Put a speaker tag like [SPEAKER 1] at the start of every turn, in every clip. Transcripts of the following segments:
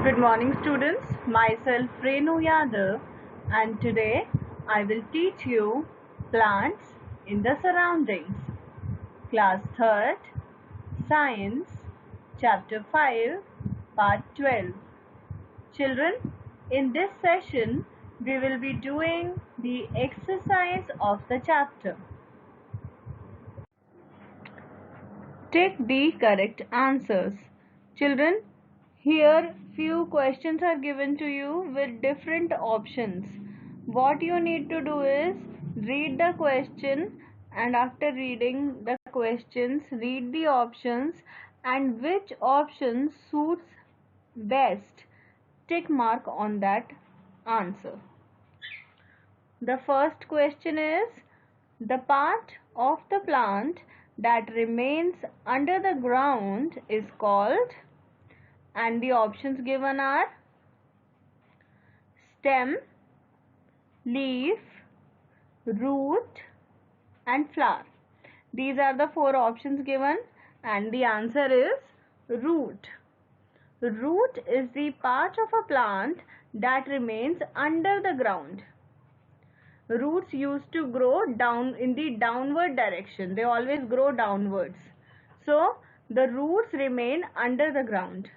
[SPEAKER 1] Good morning, students. Myself Renu Yadav, and today I will teach you plants in the surroundings. Class 3rd, Science, Chapter 5, Part 12. Children, in this session, we will be doing the exercise of the chapter. Take the correct answers. Children, here few questions are given to you with different options. What you need to do is read the question, and after reading the questions, read the options, and which option suits best, tick mark on that answer. The first question is, the part of the plant that remains under the ground is called, and the options given are stem, leaf, root and flower. These are the four options given, and the answer is root. Root is the part of a plant that remains under the ground. Roots used to grow down in the downward direction. They always grow downwards. So the roots remain under the ground.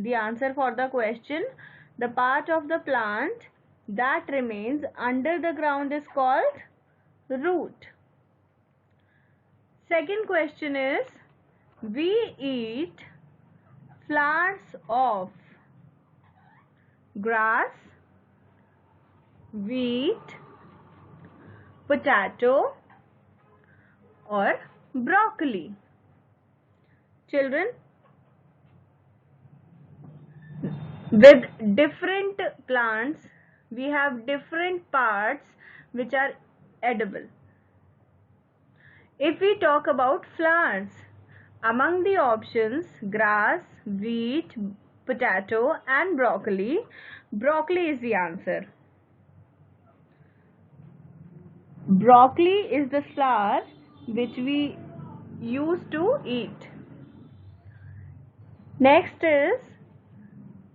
[SPEAKER 1] The answer for the question, the part of the plant that remains under the ground is called root. Second question is, we eat flowers of grass, wheat, potato or broccoli. Children, with different plants, we have different parts which are edible. If we talk about flowers, among the options grass, wheat, potato and broccoli, broccoli is the answer. Broccoli is the flower which we use to eat. Next is,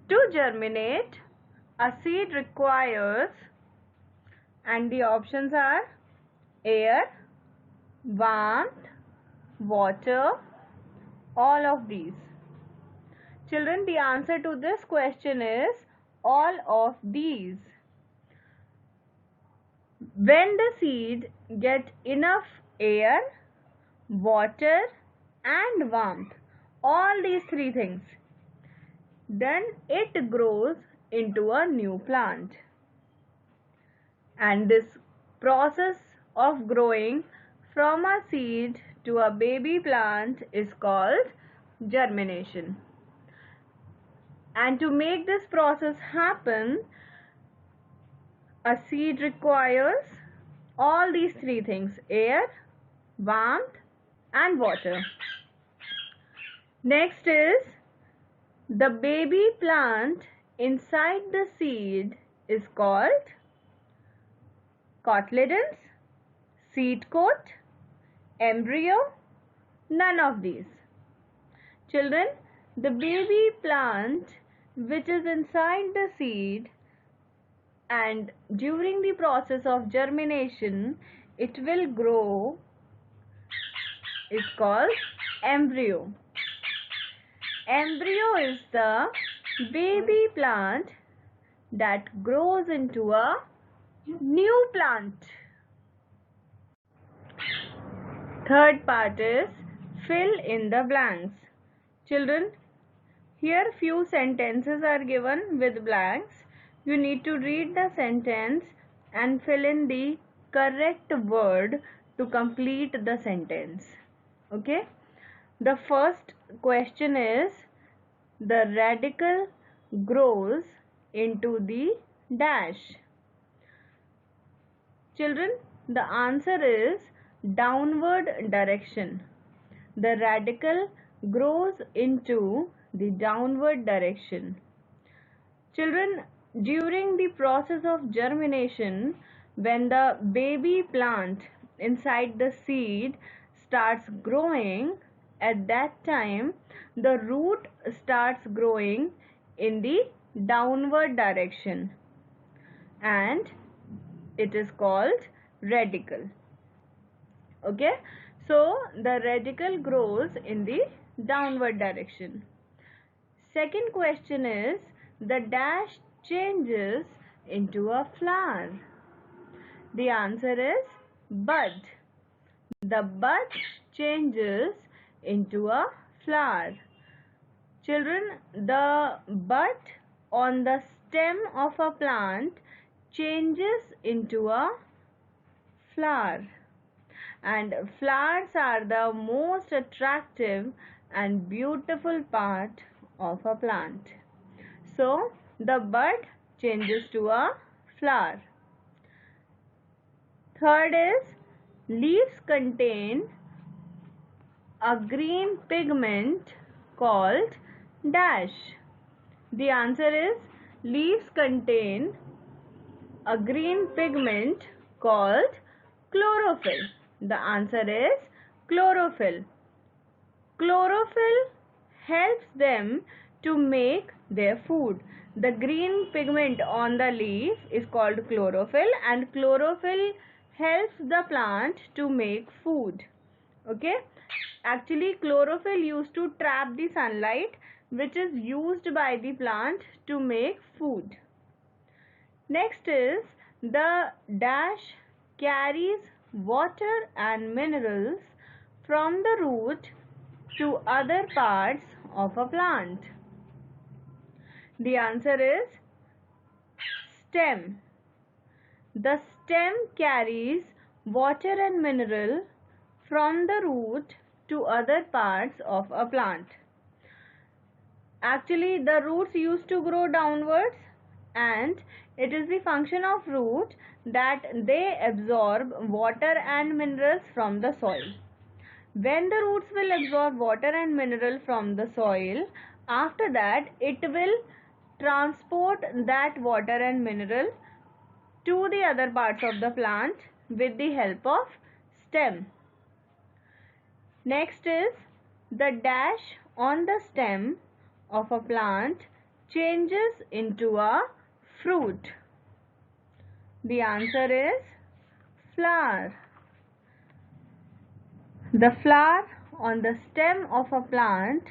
[SPEAKER 1] to germinate, a seed requires, and the options are air, warmth, water, all of these. Children, the answer to this question is all of these. When the seed gets enough air, water and warmth, all these three things, then it grows into a new plant. And this process of growing from a seed to a baby plant is called germination. And to make this process happen, a seed requires all these three things: air, warmth and water. Next is, the baby plant inside the seed is called cotyledons, seed coat, embryo, none of these. Children, the baby plant which is inside the seed, and during the process of germination it will grow, is called embryo. Embryo is the baby plant that grows into a new plant. Third part is, fill in the blanks. Children, here few sentences are given with blanks. You need to read the sentence and fill in the correct word to complete the sentence. Okay? The first question is, the radical grows into the dash. Children, the answer is downward direction. The radical grows into the downward direction. Children, during the process of germination, when the baby plant inside the seed starts growing, at that time the root starts growing in the downward direction, and it is called radicle. Okay, so the radicle grows in the downward direction. Second question is, the dash changes into a flower. The answer is bud. The bud changes into a flower. Children, the bud on the stem of a plant changes into a flower. And flowers are the most attractive and beautiful part of a plant. So, the bud changes to a flower. Third is, leaves contain a green pigment called dash. The answer is, leaves contain a green pigment called chlorophyll. The answer is chlorophyll. Chlorophyll helps them to make their food. The green pigment on the leaf is called chlorophyll, and chlorophyll helps the plant to make food. Okay, actually chlorophyll used to trap the sunlight, which is used by the plant to make food. Next is, the dash carries water and minerals from the root to other parts of a plant. The answer is stem. The stem carries water and mineral from the root to other parts of a plant. Actually, the roots used to grow downwards, and it is the function of root that they absorb water and minerals from the soil. When the roots will absorb water and mineral from the soil, after that it will transport that water and mineral to the other parts of the plant with the help of stem. Next is, the dash on the stem of a plant changes into a fruit. The answer is flower. The flower on the stem of a plant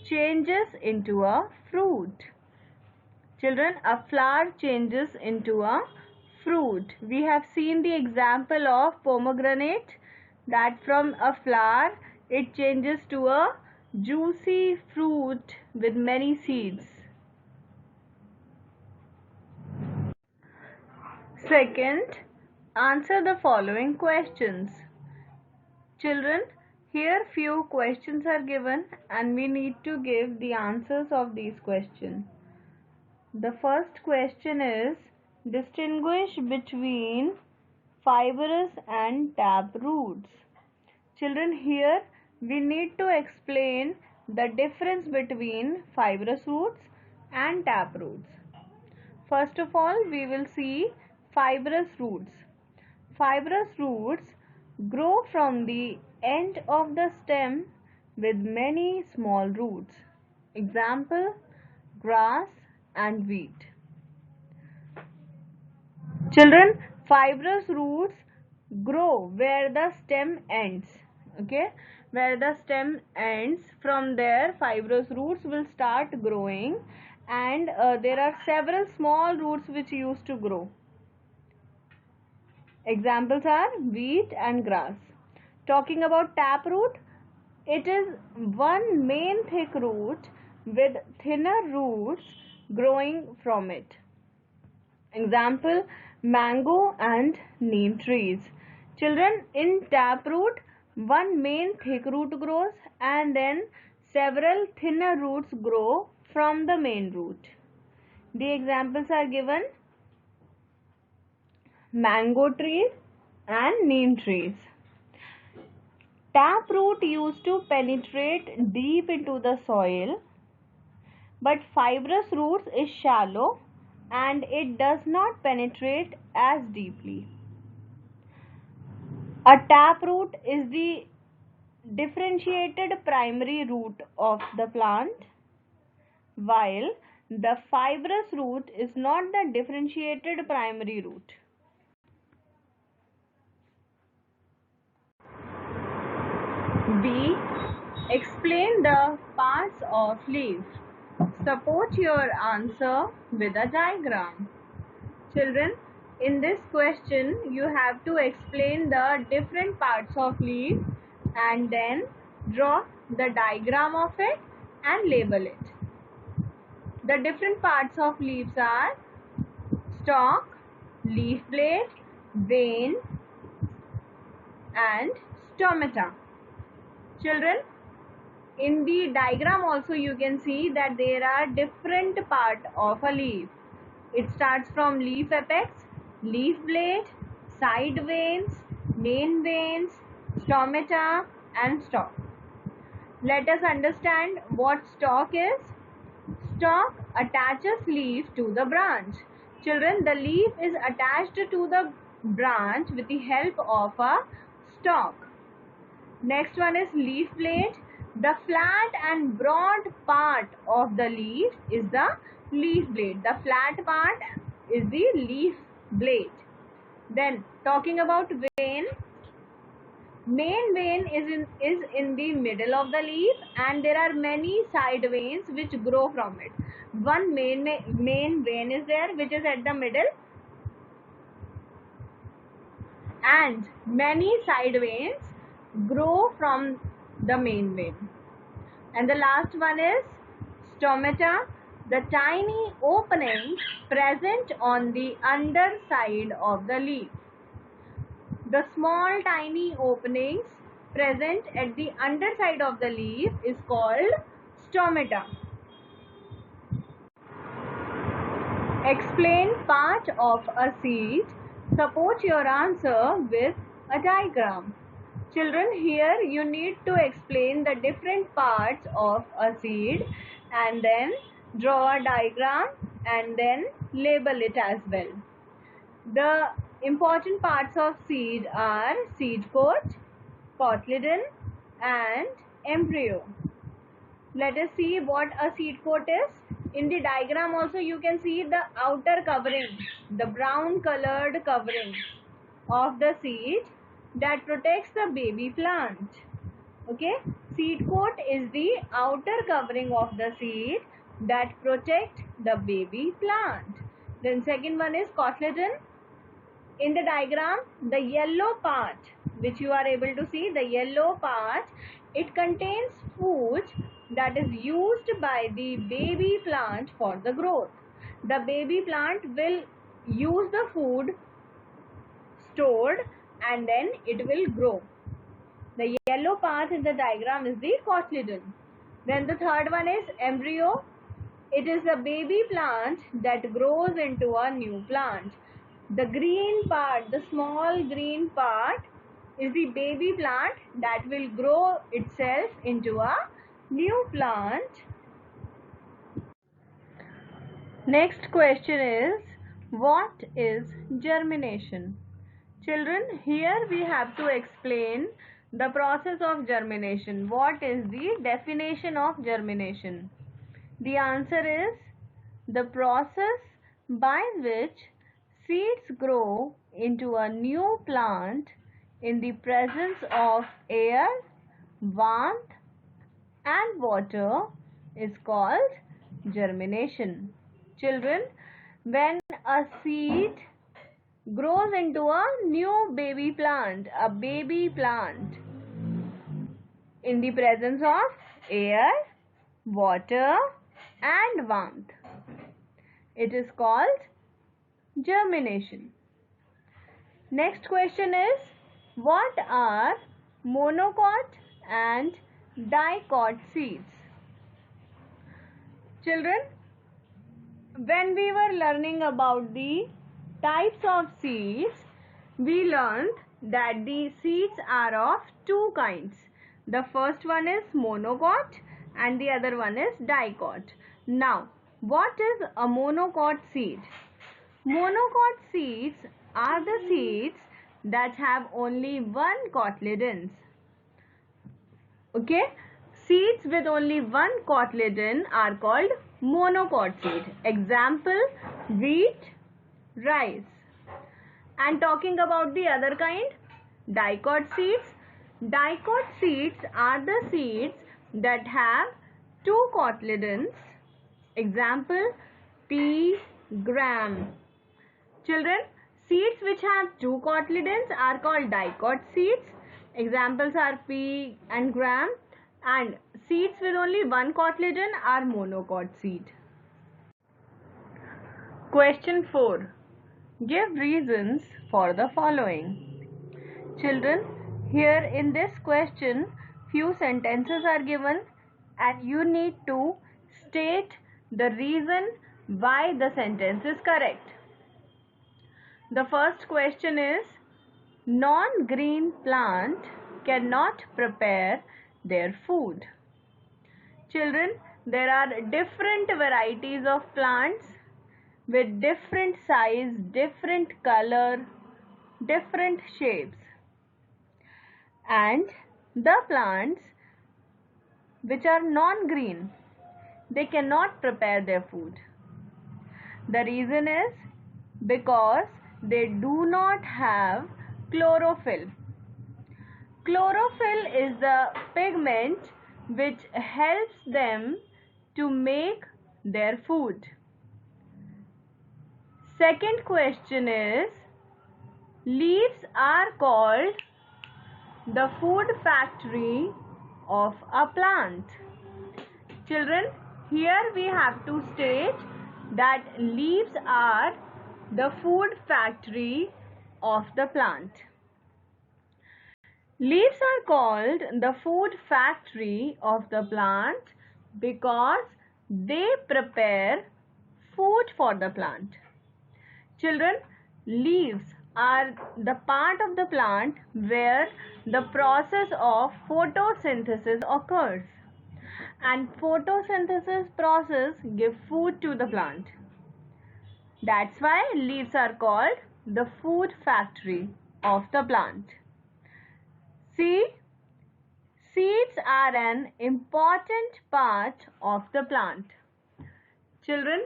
[SPEAKER 1] changes into a fruit. Children, a flower changes into a fruit. We have seen the example of pomegranate, that from a flower it changes to a juicy fruit with many seeds. Second, answer the following questions. Children, here few questions are given and we need to give the answers of these questions. The first question is, distinguish between fibrous and tap roots. Children, here we need to explain the difference between fibrous roots and tap roots. First of all, we will see fibrous roots. Fibrous roots grow from the end of the stem with many small roots. Example, grass and wheat. Children, fibrous roots grow where the stem ends. Okay, where the stem ends, from there fibrous roots will start growing, and there are several small roots which used to grow. Examples are wheat and grass. Talking about taproot, it is one main thick root with thinner roots growing from it. Example, mango and neem trees. Children, in taproot, one main thick root grows and then several thinner roots grow from the main root. The examples are given: mango trees and neem trees. Taproot used to penetrate deep into the soil, but fibrous roots is shallow and it does not penetrate as deeply. A taproot is the differentiated primary root of the plant, while The fibrous root is not the differentiated primary root. B. Explain the parts of leaf. Support your answer with a diagram. Children, in this question, you have to explain the different parts of leaf and then draw the diagram of it and label it. The different parts of leaves are stalk, leaf blade, vein and stomata. Children, in the diagram also you can see that there are different parts of a leaf. It starts from leaf apex, leaf blade, side veins, main veins, stomata and stalk. Let us understand what stalk is. Stalk attaches leaf to the branch. Children, the leaf is attached to the branch with the help of a stalk. Next one is leaf blade. The flat and broad part of the leaf is the leaf blade. The flat part is the leaf blade. Then talking about vein. Main vein is in the middle of the leaf and there are many side veins which grow from it. One main vein is there which is at the middle and many side veins grow from the main vein. And the last one is stomata, the tiny opening present on the underside of the leaf. The small tiny openings present at the underside of the leaf is called stomata. Explain part of a seed. Support your answer with a diagram. Children, here you need to explain the different parts of a seed and then draw a diagram and then label it as well. The important parts of seed are seed coat, cotyledon and embryo. Let us see what a seed coat is. In the diagram also you can see the outer covering, the brown colored covering of the seed that protects the baby plant. Okay, seed coat is the outer covering of the seed that protect the baby plant. Then second one is cotyledon. In the diagram, the yellow part which you are able to see, the yellow part, it contains food that is used by the baby plant for the growth. The baby plant will use the food stored and then it will grow. The yellow part in the diagram is the cotyledon. Then the third one is embryo. It is a baby plant that grows into a new plant. The green part, the small green part is the baby plant that will grow itself into a new plant. Next question is, what is germination? Children, here we have to explain the process of germination. What is the definition of germination? The answer is the process by which seeds grow into a new plant in the presence of air, warmth and water is called germination. Children, when a seed grows into a new baby plant, in the presence of air, water and warmth, it is called germination. Next question is, what are monocot and dicot seeds? Children, when we were learning about the types of seeds, we learned that the seeds are of two kinds. The first one is monocot and the other one is dicot. Now, what is a monocot seed? Monocot seeds are the seeds that have only one cotyledons. Okay, Seeds with only one cotyledon are called monocot seed. Example, wheat, rice. And talking about the other kind, dicot seeds. Dicot seeds are the seeds that have two cotyledons. Example, pea, gram. Children, seeds which have two cotyledons are called dicot seeds. Examples are pea and gram. And seeds with only one cotyledon are monocot seed. Question 4. Give reasons for the following. Children, here in this question, few sentences are given and you need to state the reason why the sentence is correct. The first question is, non-green plant cannot prepare their food. Children, there are different varieties of plants with different size, different color, different shapes. And the plants which are non-green, they cannot prepare their food. The reason is because they do not have chlorophyll. Chlorophyll is the pigment which helps them to make their food. Second question is, leaves are called the food factory of a plant. Children, here we have to state that leaves are the food factory of the plant. Leaves are called the food factory of the plant because they prepare food for the plant. Children, leaves are the part of the plant where the process of photosynthesis occurs, and photosynthesis process give food to the plant. That's why leaves are called the food factory of the plant. See, seeds are an important part of the plant. Children,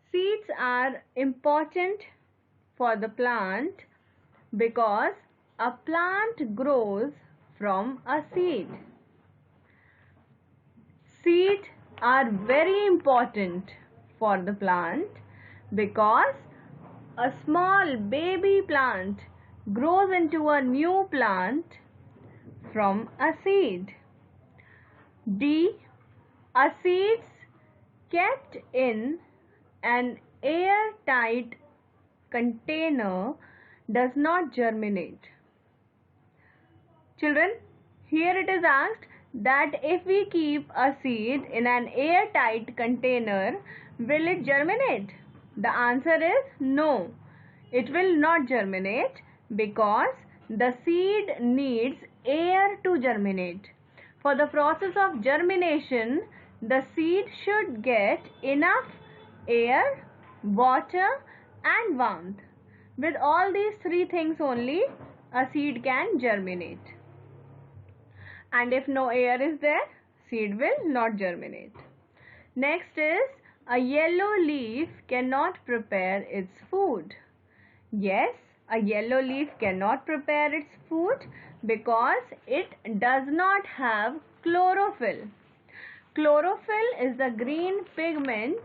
[SPEAKER 1] seeds are important for the plant because a plant grows from a seed. Seeds are very important for the plant because a small baby plant grows into a new plant from a seed. D. A seeds kept in an airtight container does not germinate. Children, here it is asked that if we keep a seed in an airtight container, will it germinate? The answer is no. It will not germinate because the seed needs air to germinate. For the process of germination, the seed should get enough air, water and warmth. With all these three things only, a seed can germinate. And if no air is there, seed will not germinate. Next is, a yellow leaf cannot prepare its food. Yes, a yellow leaf cannot prepare its food because it does not have chlorophyll. Chlorophyll is the green pigment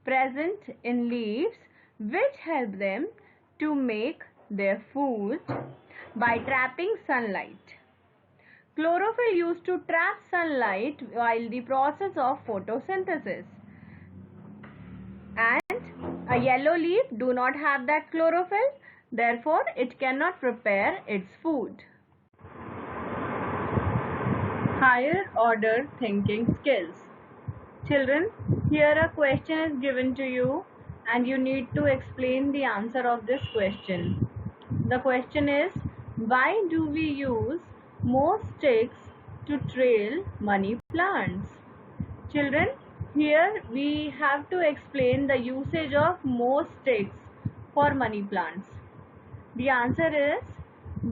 [SPEAKER 1] present in leaves which help them to make their food by trapping sunlight. Chlorophyll used to trap sunlight while the process of photosynthesis. And a yellow leaf do not have that chlorophyll, therefore it cannot prepare its food. Higher order thinking skills. Children, here a question is given to you and you need to explain the answer of this question. The question is, why do we use more sticks to trail money plants? Children, here we have to explain the usage of more sticks for money plants. The answer is,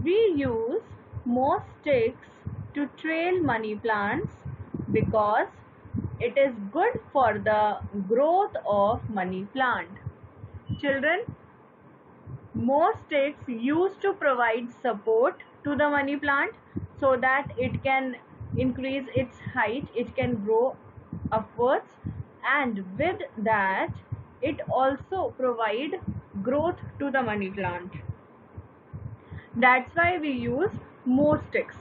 [SPEAKER 1] we use more sticks to trail money plants because it is good for the growth of money plant. Children, most sticks used to provide support to the money plant so that it can increase its height, it can grow upwards, and with that it also provide growth to the money plant. That's why we use more sticks.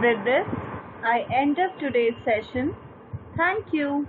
[SPEAKER 1] With this, I end up today's session. Thank you.